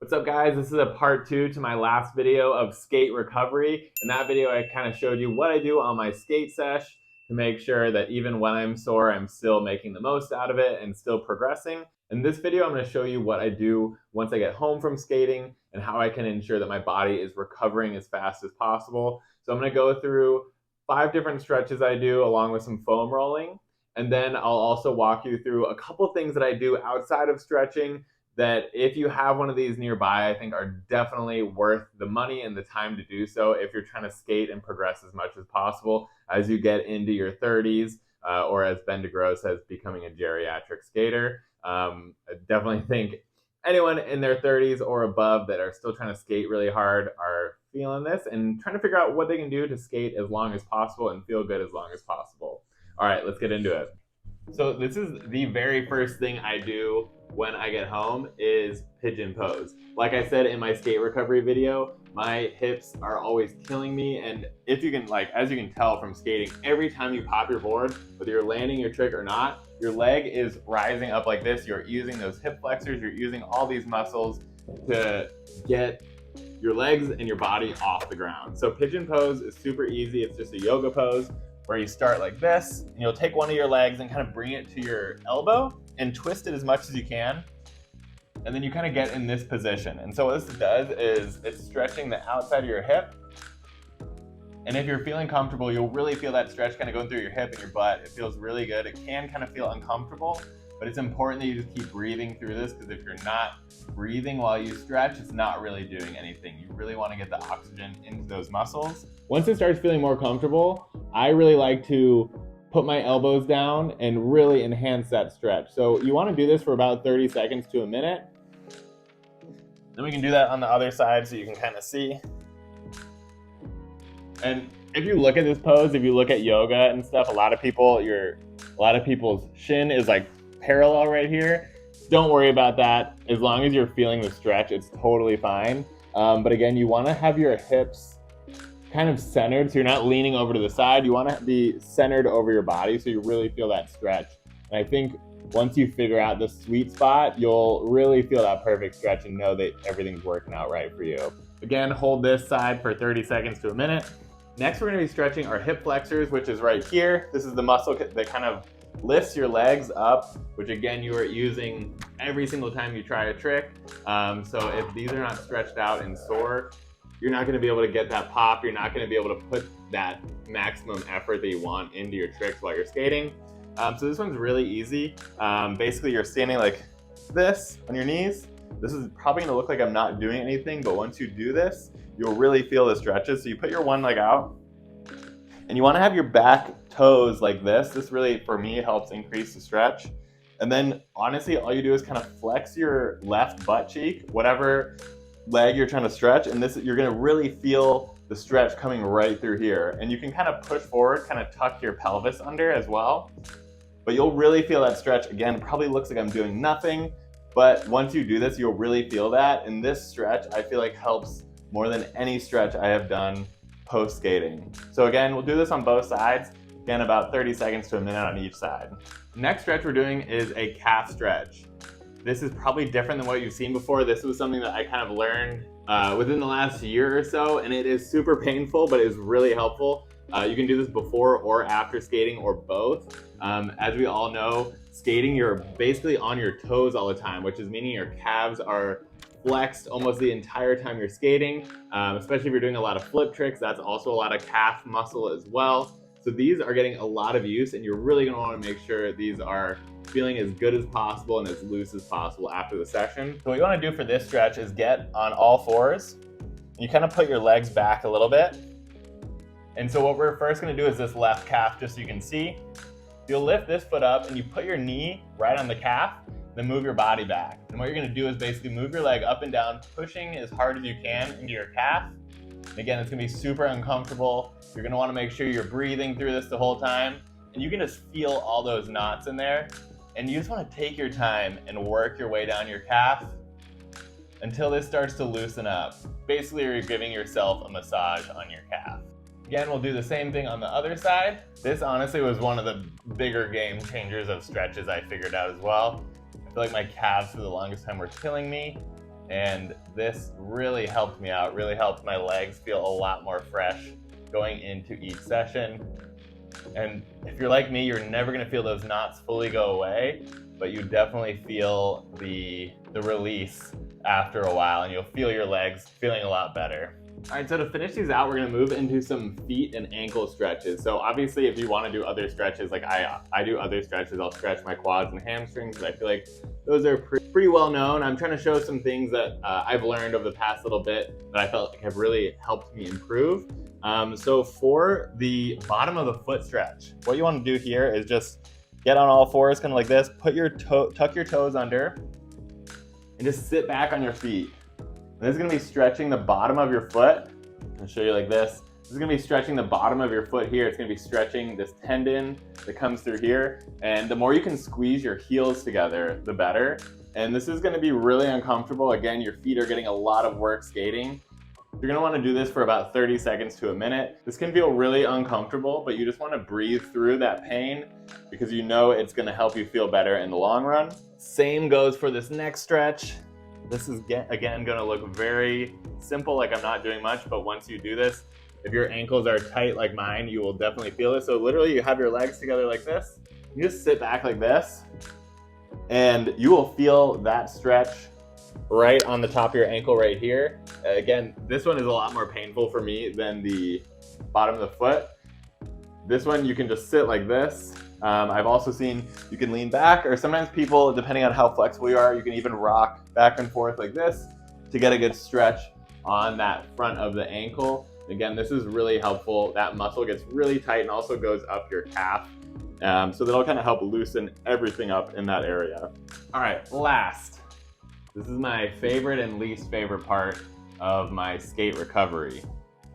What's up guys, this is a part 2 to my last video of skate recovery. In that video I kind of showed you what I do on my skate sesh to make sure that even when I'm sore I'm still making the most out of it and still progressing. In this video I'm going to show you what I do once I get home from skating and how I can ensure that my body is recovering as fast as possible. So I'm going to go through 5 different stretches I do along with some foam rolling, and then I'll also walk you through a couple things that I do outside of stretching that if you have one of these nearby, I think are definitely worth the money and the time to do so if you're trying to skate and progress as much as possible as you get into your 30s, or as Ben DeGros says, becoming a geriatric skater. I definitely think anyone in their 30s or above that are still trying to skate really hard are feeling this and trying to figure out what they can do to skate as long as possible and feel good as long as possible. All right, let's get into it. So this is the very first thing I do when I get home is pigeon pose. Like I said in my skate recovery video, my hips are always killing me, and if you can, as you can tell from skating, every time you pop your board, whether you're landing your trick or not, your leg is rising up like this. You're using those hip flexors, you're using all these muscles to get your legs and your body off the ground. So pigeon pose is super easy. It's just a yoga pose where you start like this, and you'll take one of your legs and kind of bring it to your elbow and twist it as much as you can. And then you kind of get in this position. And so what this does is it's stretching the outside of your hip. And if you're feeling comfortable, you'll really feel that stretch kind of going through your hip and your butt. It feels really good. It can kind of feel uncomfortable, but it's important that you just keep breathing through this, because if you're not breathing while you stretch, it's not really doing anything. You really want to get the oxygen into those muscles. Once it starts feeling more comfortable, I really like to put my elbows down and really enhance that stretch. So you want to do this for about 30 seconds to a minute. Then we can do that on the other side so you can kind of see. And if you look at this pose, if you look at yoga and stuff, a lot of people's shin is like parallel right here. Don't worry about that. As long as you're feeling the stretch, it's totally fine. But again, you want to have your hips kind of centered, so you're not leaning over to the side. You want to be centered over your body so you really feel that stretch. And I think once you figure out the sweet spot, you'll really feel that perfect stretch and know that everything's working out right for you. Again, hold this side for 30 seconds to a minute. Next, we're going to be stretching our hip flexors, which is right here. This is the muscle that kind of lifts your legs up, which again, you are using every single time you try a trick. So if these are not stretched out and sore, you're not going to be able to get that pop. You're not going to be able to put that maximum effort that you want into your tricks while you're skating. So this one's really easy. Basically, you're standing like this on your knees. This is probably going to look like I'm not doing anything, but once you do this, you'll really feel the stretches. So you put your one leg out, and you want to have your back toes like this. This really, for me, helps increase the stretch. And then honestly, all you do is kind of flex your left butt cheek, whatever leg you're trying to stretch, and this, you're going to really feel the stretch coming right through here. And you can kind of push forward, kind of tuck your pelvis under as well, but you'll really feel that stretch. Again, it probably looks like I'm doing nothing, but once you do this, you'll really feel that. And this stretch, I feel like, helps more than any stretch I have done post skating. So again, we'll do this on both sides. Again, about 30 seconds to a minute on each side. Next stretch we're doing is a calf stretch. This is probably different than what you've seen before. This was something that I kind of learned within the last year or so, and it is super painful, but it is really helpful. You can do this before or after skating, or both. As we all know, skating, you're basically on your toes all the time, which is meaning your calves are flexed almost the entire time you're skating, especially if you're doing a lot of flip tricks. That's also a lot of calf muscle as well. So these are getting a lot of use, and you're really going to want to make sure these are feeling as good as possible and as loose as possible after the session. So what you want to do for this stretch is get on all fours. You kind of put your legs back a little bit. And so what we're first going to do is this left calf, just so you can see. You'll lift this foot up and you put your knee right on the calf, then move your body back. And what you're going to do is basically move your leg up and down, pushing as hard as you can into your calf. And again, it's going to be super uncomfortable. You're going to want to make sure you're breathing through this the whole time. And you can just feel all those knots in there. And you just want to take your time and work your way down your calf until this starts to loosen up. Basically, you're giving yourself a massage on your calf. Again, we'll do the same thing on the other side. This honestly was one of the bigger game changers of stretches I figured out as well. I feel like my calves for the longest time were killing me. And this really helped me out, really helped my legs feel a lot more fresh going into each session. And if you're like me, you're never gonna feel those knots fully go away, but you definitely feel the release after a while, and you'll feel your legs feeling a lot better. All right, so to finish these out, we're gonna move into some feet and ankle stretches. So obviously, if you wanna do other stretches, like I do other stretches, I'll stretch my quads and hamstrings, because I feel like those are pretty well known. I'm trying to show some things that I've learned over the past little bit that I felt like have really helped me improve. So for the bottom of the foot stretch, what you wanna do here is just get on all fours, kind of like this, tuck your toes under, and just sit back on your feet. And this is gonna be stretching the bottom of your foot. I'll show you like this. This is gonna be stretching the bottom of your foot here. It's gonna be stretching this tendon that comes through here. And the more you can squeeze your heels together, the better. And this is gonna be really uncomfortable. Again, your feet are getting a lot of work skating. You're gonna wanna do this for about 30 seconds to a minute. This can feel really uncomfortable, but you just wanna breathe through that pain because you know it's gonna help you feel better in the long run. Same goes for this next stretch. This is, again, gonna look very simple, like I'm not doing much, but once you do this, if your ankles are tight like mine, you will definitely feel this. So literally you have your legs together like this, you just sit back like this, and you will feel that stretch right on the top of your ankle right here. Again, this one is a lot more painful for me than the bottom of the foot. This one you can just sit like this. I've also seen you can lean back, or sometimes people, depending on how flexible you are, you can even rock back and forth like this to get a good stretch on that front of the ankle. Again, this is really helpful. That muscle gets really tight and also goes up your calf. So that'll kind of help loosen everything up in that area. All right, last. This is my favorite and least favorite part of my skate recovery.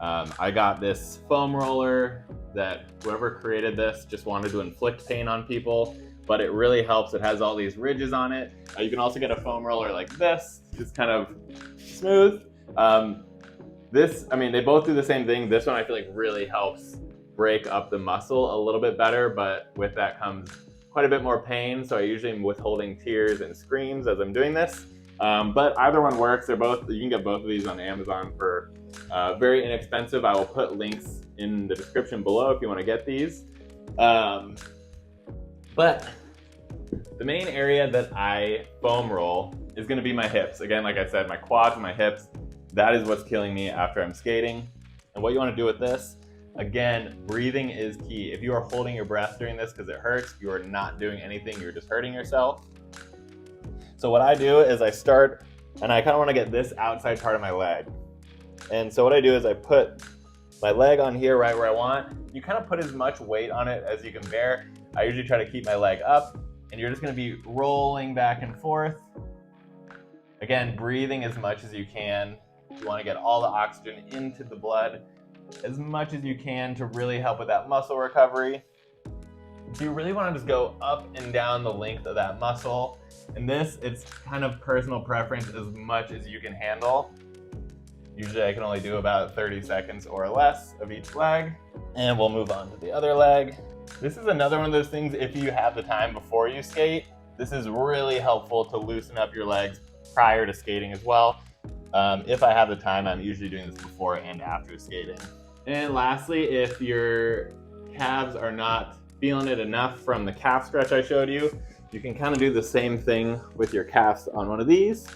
I got this foam roller that whoever created this just wanted to inflict pain on people, but it really helps. It has all these ridges on it. You can also get a foam roller like this, just kind of smooth. They both do the same thing. This one I feel like really helps break up the muscle a little bit better, but with that comes quite a bit more pain. So I usually am withholding tears and screams as I'm doing this. But either one works. You can get both of these on Amazon for very inexpensive. I will put links in the description below if you want to get these. But the main area that I foam roll is going to be my hips. Again, like I said, my quads and my hips, that is what's killing me after I'm skating. And what you want to do with this, again, breathing is key. If you are holding your breath during this because it hurts, you are not doing anything, you're just hurting yourself. So what I do is I start, and I kind of want to get this outside part of my leg. And so what I do is I put my leg on here right where I want. You kind of put as much weight on it as you can bear. I usually try to keep my leg up, and you're just going to be rolling back and forth. Again, breathing as much as you can. You want to get all the oxygen into the blood as much as you can to really help with that muscle recovery. So you really want to just go up and down the length of that muscle. And this, it's kind of personal preference as much as you can handle. Usually I can only do about 30 seconds or less of each leg. And we'll move on to the other leg. This is another one of those things, if you have the time before you skate, this is really helpful to loosen up your legs prior to skating as well. If I have the time, I'm usually doing this before and after skating. And lastly, if your calves are not feeling it enough from the calf stretch I showed you, you can kind of do the same thing with your calves on one of these.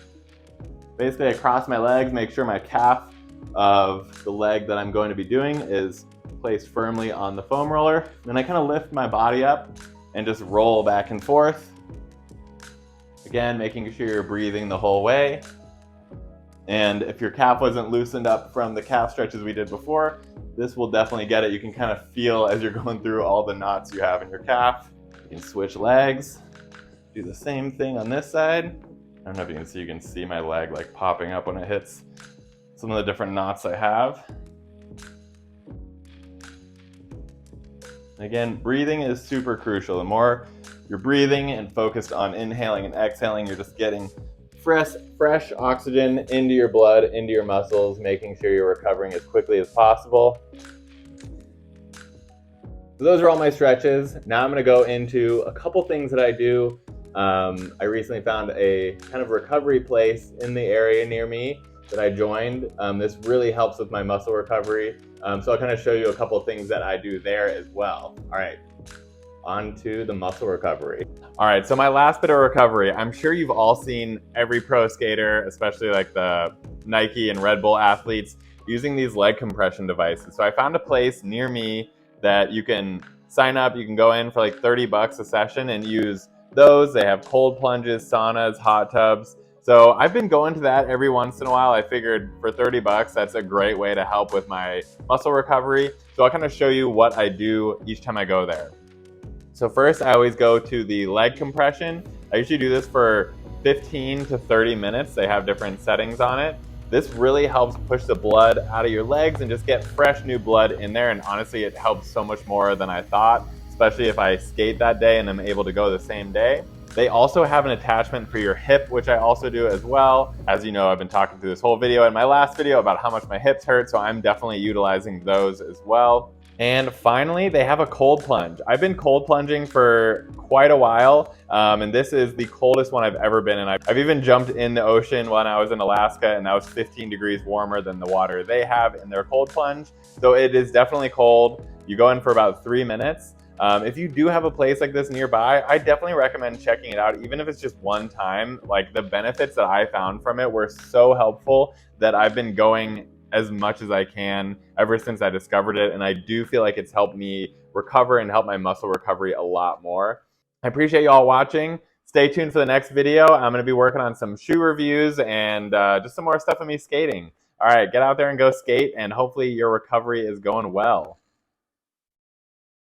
Basically, I cross my legs, make sure my calf of the leg that I'm going to be doing is placed firmly on the foam roller. Then I kind of lift my body up and just roll back and forth. Again, making sure you're breathing the whole way. And if your calf wasn't loosened up from the calf stretches we did before, this will definitely get it. You can kind of feel as you're going through all the knots you have in your calf. You can switch legs, do the same thing on this side. I don't know if you can see my leg like popping up when it hits some of the different knots I have. Again, breathing is super crucial. The more you're breathing and focused on inhaling and exhaling, you're just getting fresh oxygen into your blood, into your muscles, making sure you're recovering as quickly as possible. So those are all my stretches. Now I'm going to go into a couple things that I do I recently found a kind of recovery place in the area near me that I joined. This really helps with my muscle recovery. So I'll kind of show you a couple of things that I do there as well. All right, on to the muscle recovery. All right, so my last bit of recovery. I'm sure you've all seen every pro skater, especially like the Nike and Red Bull athletes, using these leg compression devices. So I found a place near me that you can sign up. You can go in for like 30 bucks a session and use those. They have cold plunges, saunas, hot tubs. So I've been going to that every once in a while. I figured for 30 bucks, that's a great way to help with my muscle recovery. So I'll kind of show you what I do each time I go there. So first, I always go to the leg compression. I usually do this for 15 to 30 minutes. They have different settings on it. This really helps push the blood out of your legs and just get fresh new blood in there. And honestly, it helps so much more than I thought, especially if I skate that day and I'm able to go the same day. They also have an attachment for your hip, which I also do as well. As you know, I've been talking through this whole video and my last video about how much my hips hurt, so I'm definitely utilizing those as well. And finally, they have a cold plunge. I've been cold plunging for quite a while, and this is the coldest one I've ever been in. I've even jumped in the ocean when I was in Alaska, and that was 15 degrees warmer than the water they have in their cold plunge. So it is definitely cold. You go in for about 3 minutes. If you do have a place like this nearby, I definitely recommend checking it out, even if it's just one time. Like, the benefits that I found from it were so helpful that I've been going as much as I can ever since I discovered it, and I do feel like it's helped me recover and help my muscle recovery a lot more. I appreciate you all watching. Stay tuned for the next video. I'm going to be working on some shoe reviews and just some more stuff of me skating. All right, get out there and go skate, and hopefully your recovery is going well.